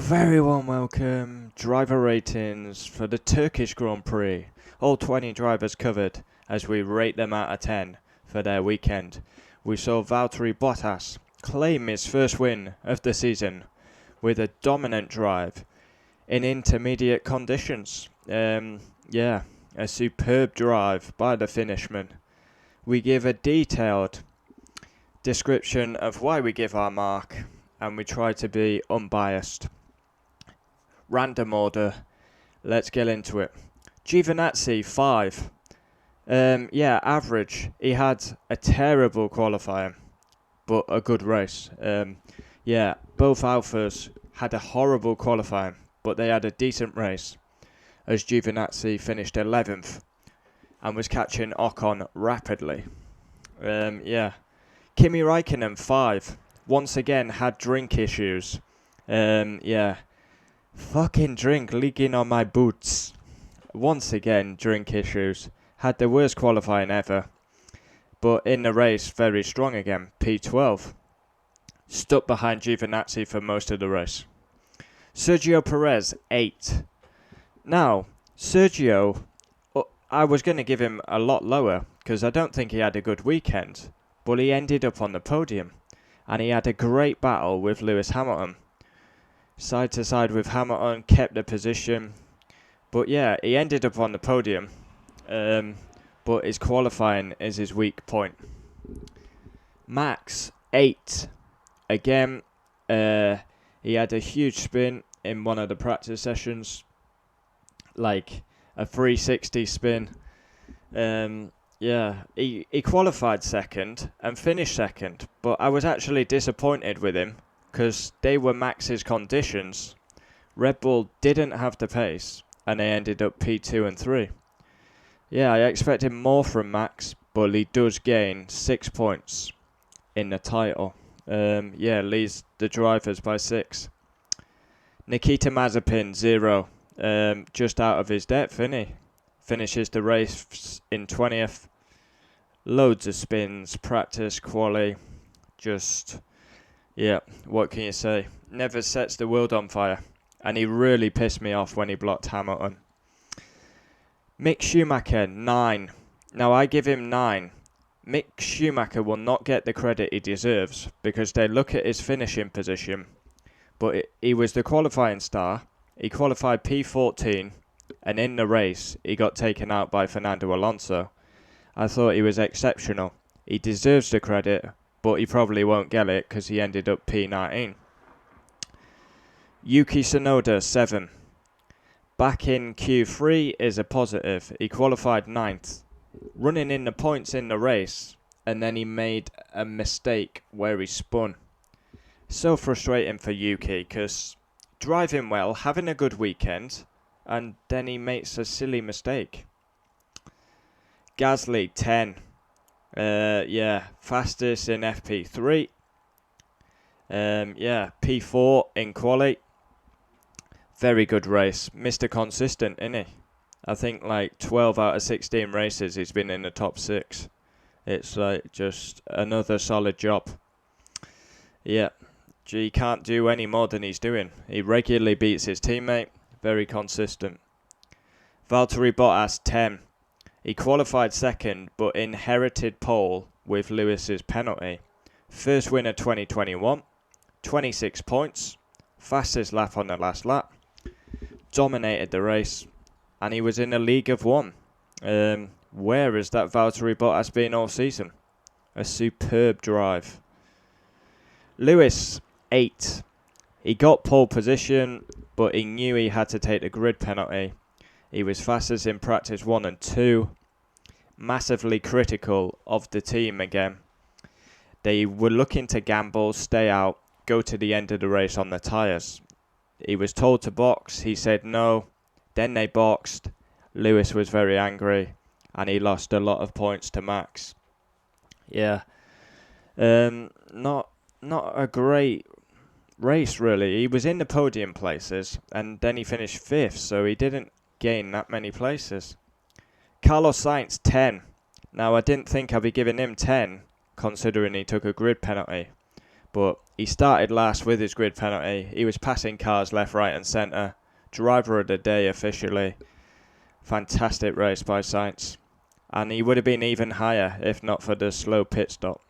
very warm welcome. Driver ratings for the Turkish Grand Prix. All 20 drivers covered as we rate them out of 10 for their weekend. We saw Valtteri Bottas claim his first win of the season with a dominant drive in intermediate conditions. A superb drive by the Finishman. We give a detailed description of why we give our mark, and we try to be unbiased. Random order. Let's get into it. Giovinazzi, 5. Average. He had a terrible qualifying, but a good race. Both Alphas had a horrible qualifying, but they had a decent race, as Giovinazzi finished 11th and was catching Ocon rapidly. Kimi Raikkonen, 5. Once again had drink issues. Fucking drink leaking on my boots. Once again, drink issues. Had the worst qualifying ever. But in the race, very strong again. P12. Stuck behind Giovinazzi for most of the race. Sergio Perez, 8. Now, Sergio, I was going to give him a lot lower because I don't think he had a good weekend. But he ended up on the podium. And he had a great battle with Lewis Hamilton. Side to side with Hamilton, kept the position. But yeah, he ended up on the podium. But his qualifying is his weak point. Max, 8. Again, he had a huge spin in one of the practice sessions. Like a 360 spin. He qualified second and finished second. But I was actually disappointed with him because they were Max's conditions. Red Bull didn't have the pace and they ended up P2 and 3. Yeah, I expected more from Max, but he does gain 6 points in the title. Leads the drivers by 6. Nikita Mazepin, 0. Just out of his depth, isn't he? Finishes the race in 20th. Loads of spins, practice, quali. What can you say? Never sets the world on fire. And he really pissed me off when he blocked Hamilton. Mick Schumacher, 9. Now I give him 9. Mick Schumacher will not get the credit he deserves because they look at his finishing position. But he was the qualifying star. He qualified P14. And in the race, he got taken out by Fernando Alonso. I thought he was exceptional. He deserves the credit, but he probably won't get it because he ended up P19. Yuki Tsunoda, 7. Back in Q3 is a positive. He qualified 9th. Running in the points in the race, and then he made a mistake where he spun. So frustrating for Yuki because driving well, having a good weekend, and then he makes a silly mistake. Gasly, 10. Fastest in FP3. P4 in quali. Very good race. Mr. Consistent, isn't he? I think like 12 out of 16 races he's been in the top 6. It's like just another solid job. Yeah. He can't do any more than he's doing. He regularly beats his teammate. Very consistent. Valtteri Bottas, 10. He qualified second, but inherited pole with Lewis's penalty. First win of 2021. 26 points. Fastest lap on the last lap. Dominated the race. And he was in a league of one. Where has that Valtteri Bottas been all season? A superb drive. Lewis, 8. He got pole position, but he knew he had to take the grid penalty. He was fastest in practice 1 and 2. Massively critical of the team again. They were looking to gamble, stay out, go to the end of the race on the tyres. He was told to box. He said no. Then they boxed. Lewis was very angry, and he lost a lot of points to Max. Yeah. Not a great race, really. He was in the podium places, and then he finished 5th, so he didn't gain that many places. Carlos Sainz, 10. Now, I didn't think I'd be giving him 10, considering he took a grid penalty. But he started last with his grid penalty. He was passing cars left, right and centre. Driver of the day officially. Fantastic race by Sainz. And he would have been even higher if not for the slow pit stop.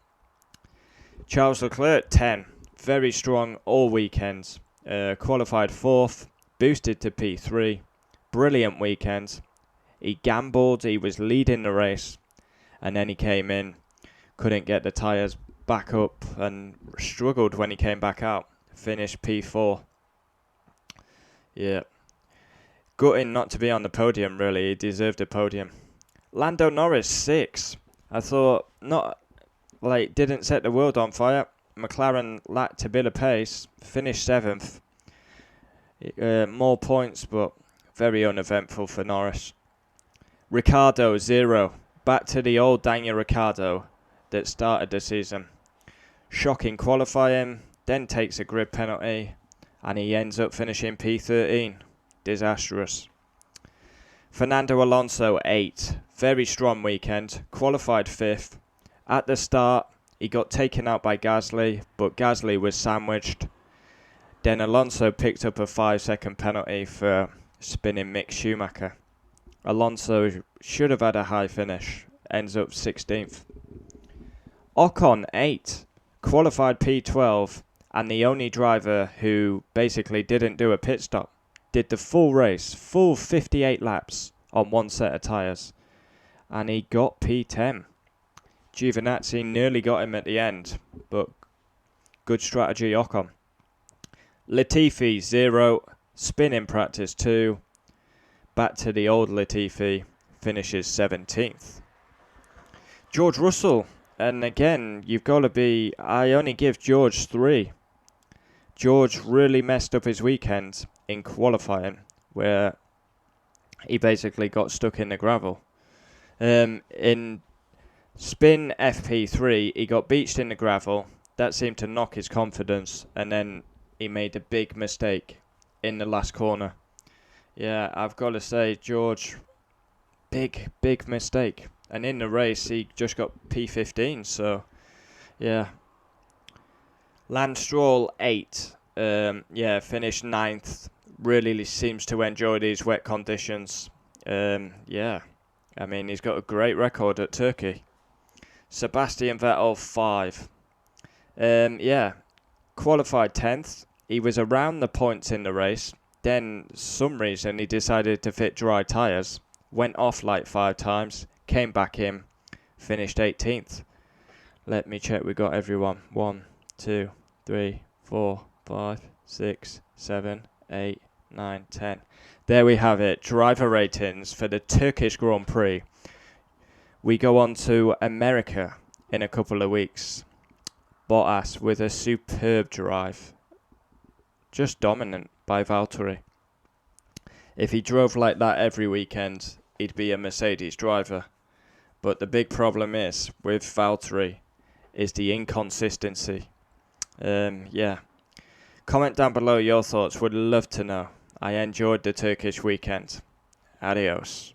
Charles Leclerc, 10. Very strong all weekend. Qualified 4th. Boosted to P3. Brilliant weekend. He gambled. He was leading the race. And then he came in. Couldn't get the tyres back up and struggled when he came back out. Finished P4. Yeah. Gutting not to be on the podium, really. He deserved a podium. Lando Norris, 6. I thought, didn't set the world on fire. McLaren lacked a bit of pace. Finished 7th. More points, but very uneventful for Norris. Ricciardo, 0. Back to the old Daniel Ricciardo that started the season. Shocking qualifying, then takes a grid penalty, and he ends up finishing P13. Disastrous. Fernando Alonso, 8. Very strong weekend. Qualified 5th. At the start, he got taken out by Gasly, but Gasly was sandwiched. Then Alonso picked up a 5-second penalty for spinning Mick Schumacher. Alonso should have had a high finish. Ends up 16th. Ocon, 8. Qualified P12. And the only driver who basically didn't do a pit stop. Did the full race, full 58 laps on one set of tyres. And he got P10. Giovinazzi nearly got him at the end. But good strategy, Ocon. Latifi, 0. Spin in practice 2. Back to the old Latifi. Finishes 17th. George Russell. And again, you've got to be... I only give George 3. George really messed up his weekend in qualifying, where he basically got stuck in the gravel. In spin FP3, he got beached in the gravel. That seemed to knock his confidence, and then he made a big mistake in the last corner. Yeah, I've got to say, George, big mistake. And in the race, he just got P15, so, yeah. Lance Stroll, 8. Finished 9th. Really seems to enjoy these wet conditions. Yeah. I mean, he's got a great record at Turkey. Sebastian Vettel, 5. Qualified 10th. He was around the points in the race. Then, some reason, he decided to fit dry tyres. Went off like 5 times. Came back in. Finished 18th. Let me check we got everyone. 1, 2, 3, 4, 5, 6, 7, 8, 9, 10. There we have it. Driver ratings for the Turkish Grand Prix. We go on to America in a couple of weeks. Bottas with a superb drive. Just dominant by Valtteri. If he drove like that every weekend, he'd be a Mercedes driver. But the big problem is, with Valtteri, is the inconsistency. Comment down below your thoughts. Would love to know. I enjoyed the Turkish weekend. Adios.